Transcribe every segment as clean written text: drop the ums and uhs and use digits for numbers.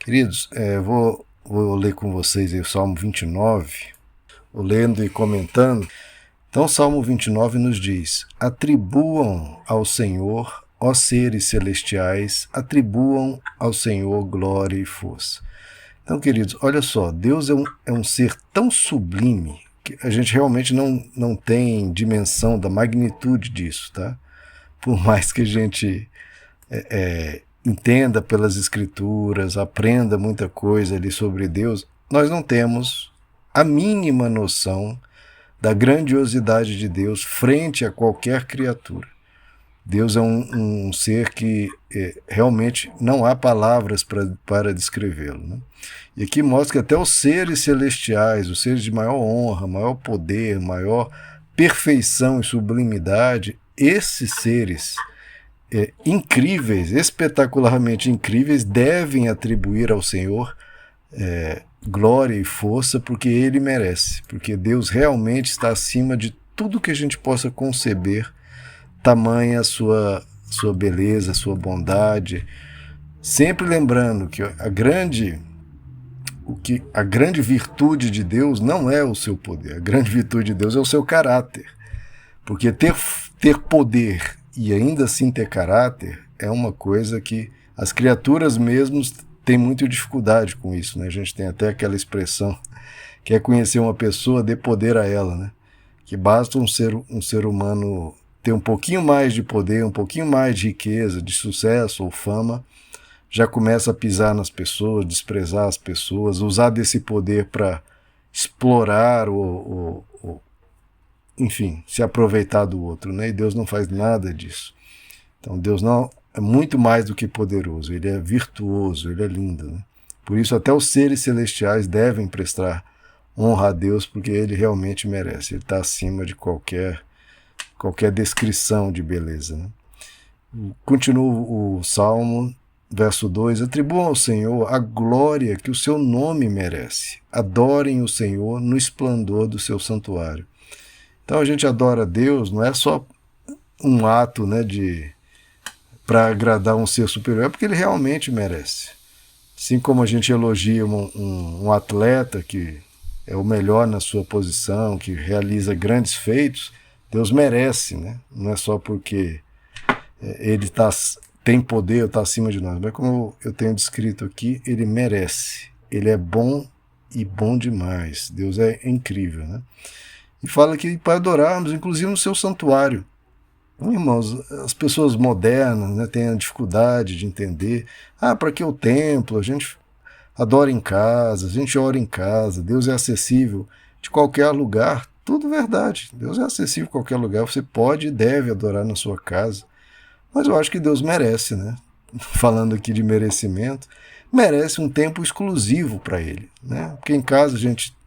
Queridos, vou ler com vocês aí o Salmo 29, lendo e comentando. Então, o Salmo 29 nos diz: atribuam ao Senhor, ó seres celestiais, atribuam ao Senhor glória e força. Então, queridos, olha só, Deus é um ser tão sublime que a gente realmente não tem dimensão da magnitude disso, tá? Por mais que a gente entenda pelas escrituras, aprenda muita coisa ali sobre Deus, nós não temos a mínima noção da grandiosidade de Deus frente a qualquer criatura. Deus é um ser que realmente não há palavras para descrevê-lo, né? E aqui mostra que até os seres celestiais, os seres de maior honra, maior poder, maior perfeição e sublimidade, esses seres incríveis, espetacularmente incríveis, devem atribuir ao Senhor glória e força, porque Ele merece, porque Deus realmente está acima de tudo que a gente possa conceber, tamanha a sua beleza, a sua bondade. Sempre lembrando que a grande virtude de Deus não é o seu poder, a grande virtude de Deus é o seu caráter, porque ter poder e ainda assim ter caráter é uma coisa que as criaturas mesmos têm muita dificuldade com isso, né? A gente tem até aquela expressão que é conhecer uma pessoa, dê poder a ela, né? Que basta um ser humano ter um pouquinho mais de poder, um pouquinho mais de riqueza, de sucesso ou fama, já começa a pisar nas pessoas, desprezar as pessoas, usar desse poder para explorar enfim, se aproveitar do outro, né? E Deus não faz nada disso. Então Deus não é muito mais do que poderoso, Ele é virtuoso, Ele é lindo, né? Por isso até os seres celestiais devem prestar honra a Deus, porque Ele realmente merece, Ele está acima de qualquer descrição de beleza, né? Continua o Salmo, verso 2, atribuam ao Senhor a glória que o seu nome merece, adorem o Senhor no esplendor do seu santuário. Então a gente adora a Deus, não é só um ato, né, para agradar um ser superior, é porque ele realmente merece. Assim como a gente elogia um atleta que é o melhor na sua posição, que realiza grandes feitos, Deus merece, né? Não é só porque ele tem poder, está acima de nós, mas como eu tenho descrito aqui, ele merece. Ele é bom e bom demais. Deus é incrível, né? E fala que para adorarmos, inclusive no seu santuário. Irmãos, as pessoas modernas, né, têm a dificuldade de entender. Para que o templo? A gente adora em casa, a gente ora em casa, Deus é acessível de qualquer lugar. Tudo verdade, Deus é acessível em qualquer lugar, você pode e deve adorar na sua casa. Mas eu acho que Deus merece, né? Falando aqui de merecimento, merece um tempo exclusivo para Ele, né? Porque em casa a gente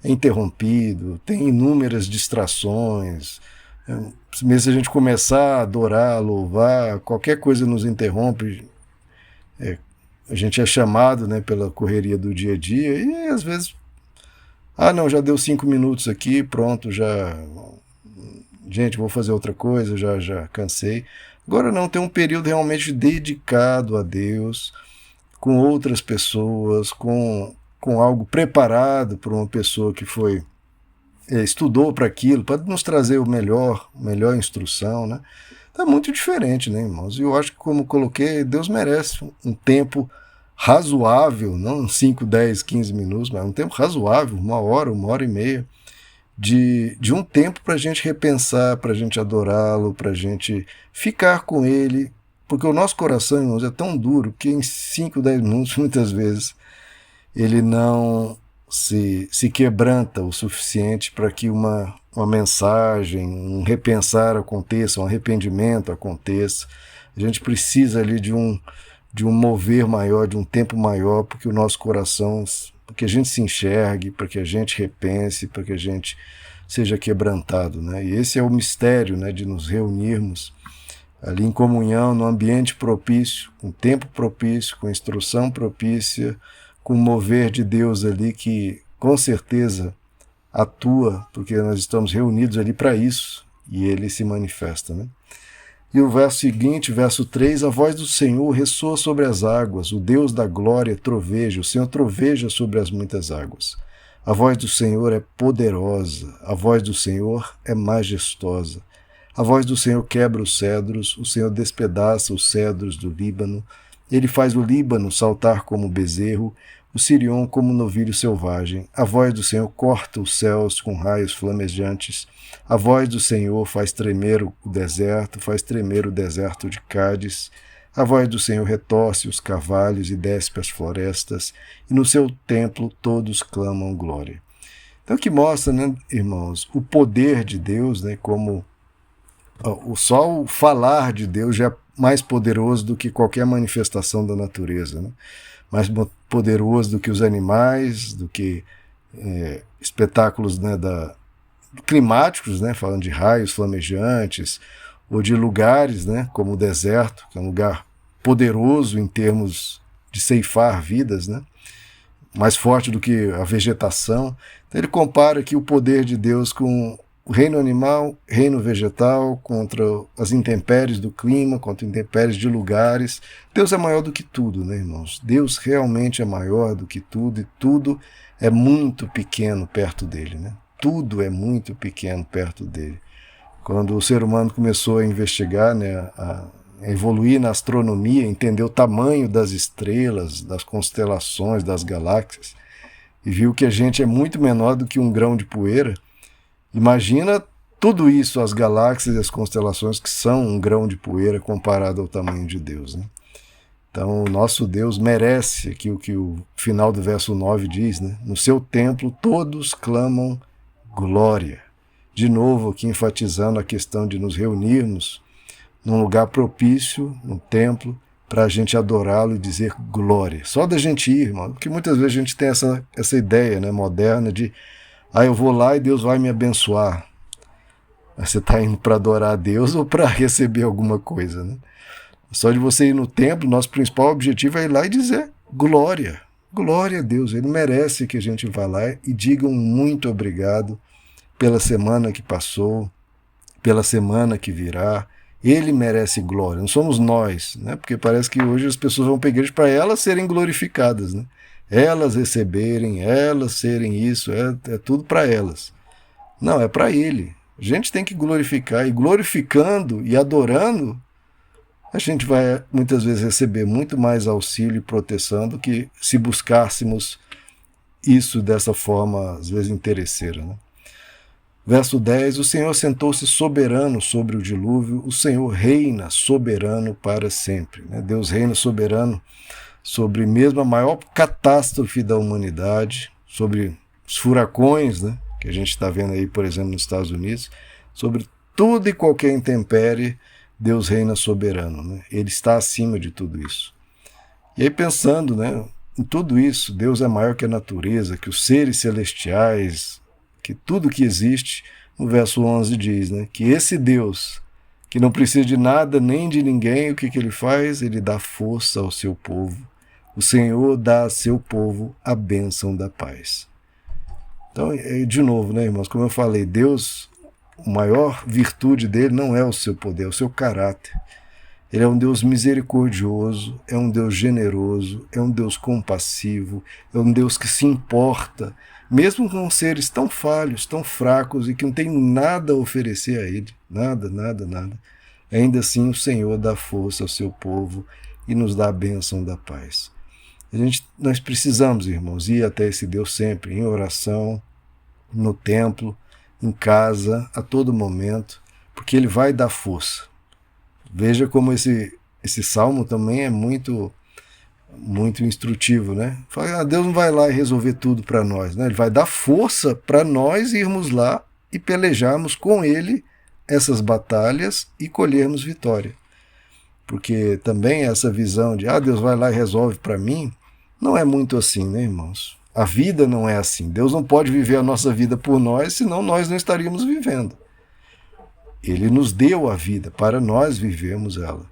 é interrompido, tem inúmeras distrações. Mesmo se a gente começar a adorar, louvar, qualquer coisa nos interrompe. A gente é chamado, né, pela correria do dia a dia e às vezes, não, já deu 5 minutos aqui, pronto, gente, vou fazer outra coisa, já cansei. Agora não, tem um período realmente dedicado a Deus, com outras pessoas, com algo preparado por uma pessoa que estudou para aquilo, para nos trazer melhor instrução, né? Tá muito diferente, né, irmãos? E eu acho que, como coloquei, Deus merece um tempo razoável, não 5, 10, 15 minutos, mas um tempo razoável, 1 hora e meia, de um tempo para a gente repensar, para a gente adorá-lo, para a gente ficar com ele, porque o nosso coração, irmãos, é tão duro que em 5, 10 minutos, muitas vezes, ele não se quebranta o suficiente para que uma mensagem, um repensar aconteça, um arrependimento aconteça. A gente precisa ali de um mover maior, de um tempo maior, porque o nosso coração, para que a gente se enxergue, para que a gente repense, para que a gente seja quebrantado, né? E esse é o mistério, né, de nos reunirmos ali em comunhão, num ambiente propício, com tempo propício, com instrução propícia, com o mover de Deus ali que com certeza atua, porque nós estamos reunidos ali para isso, e ele se manifesta, né? E o verso seguinte, verso 3, a voz do Senhor ressoa sobre as águas, o Deus da glória troveja, o Senhor troveja sobre as muitas águas. A voz do Senhor é poderosa, a voz do Senhor é majestosa. A voz do Senhor quebra os cedros, o Senhor despedaça os cedros do Líbano. Ele faz o Líbano saltar como bezerro, o Sirion como novilho selvagem. A voz do Senhor corta os céus com raios flamejantes. A voz do Senhor faz tremer o deserto de Cádiz. A voz do Senhor retorce os carvalhos e despe as florestas, e no seu templo todos clamam glória. Então, que mostra, né, irmãos, o poder de Deus, né, como só o falar de Deus já é mais poderoso do que qualquer manifestação da natureza, né? Mais poderoso do que os animais, do que espetáculos, né, climáticos, né, falando de raios flamejantes, ou de lugares, né, como o deserto, que é um lugar poderoso em termos de ceifar vidas, né, mais forte do que a vegetação. Então ele compara aqui o poder de Deus com o reino animal, reino vegetal, contra as intempéries do clima, contra intempéries de lugares. Deus é maior do que tudo, né, irmãos? Deus realmente é maior do que tudo, e tudo é muito pequeno perto dele, né? Tudo é muito pequeno perto dele. Quando o ser humano começou a investigar, né, a evoluir na astronomia, entender o tamanho das estrelas, das constelações, das galáxias, e viu que a gente é muito menor do que um grão de poeira, imagina tudo isso, as galáxias e as constelações, que são um grão de poeira comparado ao tamanho de Deus, né? Então, o nosso Deus merece aqui o que o final do verso 9 diz, né? No seu templo todos clamam glória. De novo aqui enfatizando a questão de nos reunirmos num lugar propício, no templo, para a gente adorá-lo e dizer glória. Só da gente ir, irmão, porque muitas vezes a gente tem essa ideia, né, moderna de eu vou lá e Deus vai me abençoar. Você está indo para adorar a Deus ou para receber alguma coisa, né? Só de você ir no templo, nosso principal objetivo é ir lá e dizer glória. Glória a Deus, Ele merece que a gente vá lá e diga um muito obrigado pela semana que passou, pela semana que virá. Ele merece glória, não somos nós, né? Porque parece que hoje as pessoas vão para a igreja para elas serem glorificadas, né? Elas receberem, elas serem isso, é tudo para elas. Não, é para Ele. A gente tem que glorificar, e glorificando e adorando, a gente vai muitas vezes receber muito mais auxílio e proteção do que se buscássemos isso dessa forma, às vezes interesseira, né? Verso 10, o Senhor sentou-se soberano sobre o dilúvio, o Senhor reina soberano para sempre, né? Deus reina soberano sobre mesmo a maior catástrofe da humanidade, sobre os furacões, né, que a gente está vendo aí, por exemplo, nos Estados Unidos, sobre tudo e qualquer intempérie, Deus reina soberano, né? Ele está acima de tudo isso. E aí pensando, né, em tudo isso, Deus é maior que a natureza, que os seres celestiais, que tudo que existe. No verso 11 diz, né, que esse Deus, que não precisa de nada nem de ninguém, o que Ele faz? Ele dá força ao seu povo. O Senhor dá a seu povo a bênção da paz. Então, de novo, né, irmãos, como eu falei, Deus, a maior virtude dele não é o seu poder, é o seu caráter. Ele é um Deus misericordioso, é um Deus generoso, é um Deus compassivo, é um Deus que se importa, mesmo com seres tão falhos, tão fracos e que não tem nada a oferecer a Ele, nada, nada, nada. Ainda assim o Senhor dá força ao seu povo e nos dá a bênção da paz. Nós precisamos, irmãos, ir até esse Deus sempre, em oração, no templo, em casa, a todo momento, porque Ele vai dar força. Veja como esse salmo também é muito instrutivo, né? Fala, Deus não vai lá e resolver tudo para nós, né? Ele vai dar força para nós irmos lá e pelejarmos com Ele essas batalhas e colhermos vitória. Porque também essa visão de Deus vai lá e resolve para mim, não é muito assim, né, irmãos? A vida não é assim. Deus não pode viver a nossa vida por nós, senão nós não estaríamos vivendo. Ele nos deu a vida para nós vivermos ela.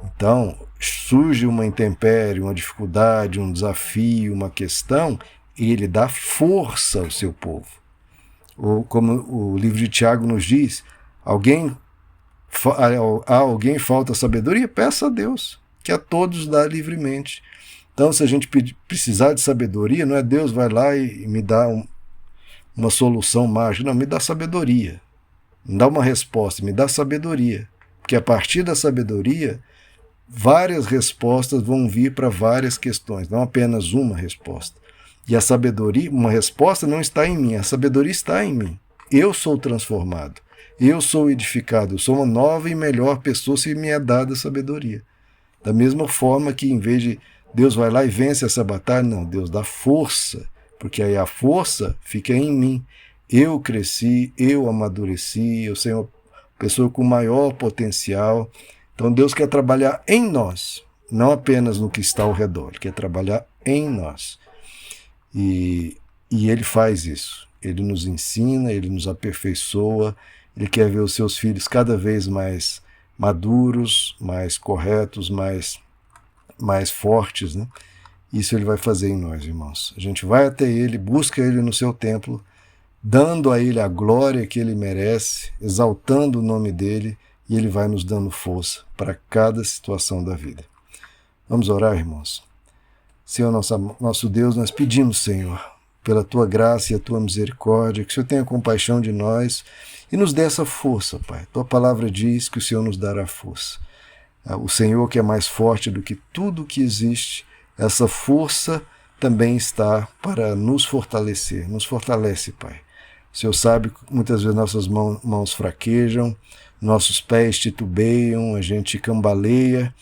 Então, surge uma intempérie, uma dificuldade, um desafio, uma questão, e Ele dá força ao seu povo. Ou como o livro de Tiago nos diz, alguém a alguém falta sabedoria, peça a Deus, que a todos dá livremente. Então, se a gente precisar de sabedoria, não é Deus vai lá e me dá uma solução mágica, não, me dá sabedoria, me dá uma resposta, me dá sabedoria, porque a partir da sabedoria, várias respostas vão vir para várias questões, não apenas uma resposta. E a sabedoria, uma resposta não está em mim, a sabedoria está em mim. Eu sou transformado, eu sou edificado, eu sou uma nova e melhor pessoa se me é dada sabedoria. Da mesma forma que em vez de Deus vai lá e vence essa batalha, não, Deus dá força, porque aí a força fica em mim. Eu cresci, eu amadureci, eu sou uma pessoa com maior potencial. Então Deus quer trabalhar em nós, não apenas no que está ao redor, Ele quer trabalhar em nós. E Ele faz isso. Ele nos ensina, Ele nos aperfeiçoa, Ele quer ver os seus filhos cada vez mais maduros, mais corretos, mais fortes, né? Isso Ele vai fazer em nós, irmãos. A gente vai até Ele, busca Ele no seu templo, dando a Ele a glória que Ele merece, exaltando o nome dEle, e Ele vai nos dando força para cada situação da vida. Vamos orar, irmãos? Senhor, nosso Deus, nós pedimos, Senhor, pela Tua graça e a Tua misericórdia, que o Senhor tenha compaixão de nós e nos dê essa força, Pai. Tua palavra diz que o Senhor nos dará força. O Senhor, que é mais forte do que tudo que existe, essa força também está para nos fortalecer. Nos fortalece, Pai. O Senhor sabe que muitas vezes nossas mãos fraquejam, nossos pés titubeiam, a gente cambaleia,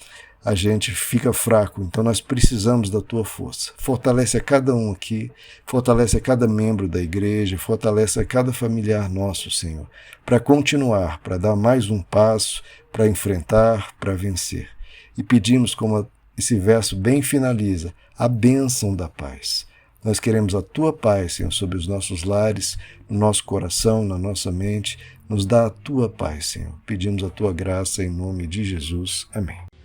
a gente fica fraco. Então nós precisamos da Tua força. Fortalece a cada um aqui, fortalece a cada membro da igreja, fortalece a cada familiar nosso, Senhor, para continuar, para dar mais um passo, para enfrentar, para vencer. E pedimos, como esse verso bem finaliza, a bênção da paz. Nós queremos a Tua paz, Senhor, sobre os nossos lares, no nosso coração, na nossa mente. Nos dá a Tua paz, Senhor. Pedimos a Tua graça em nome de Jesus. Amém.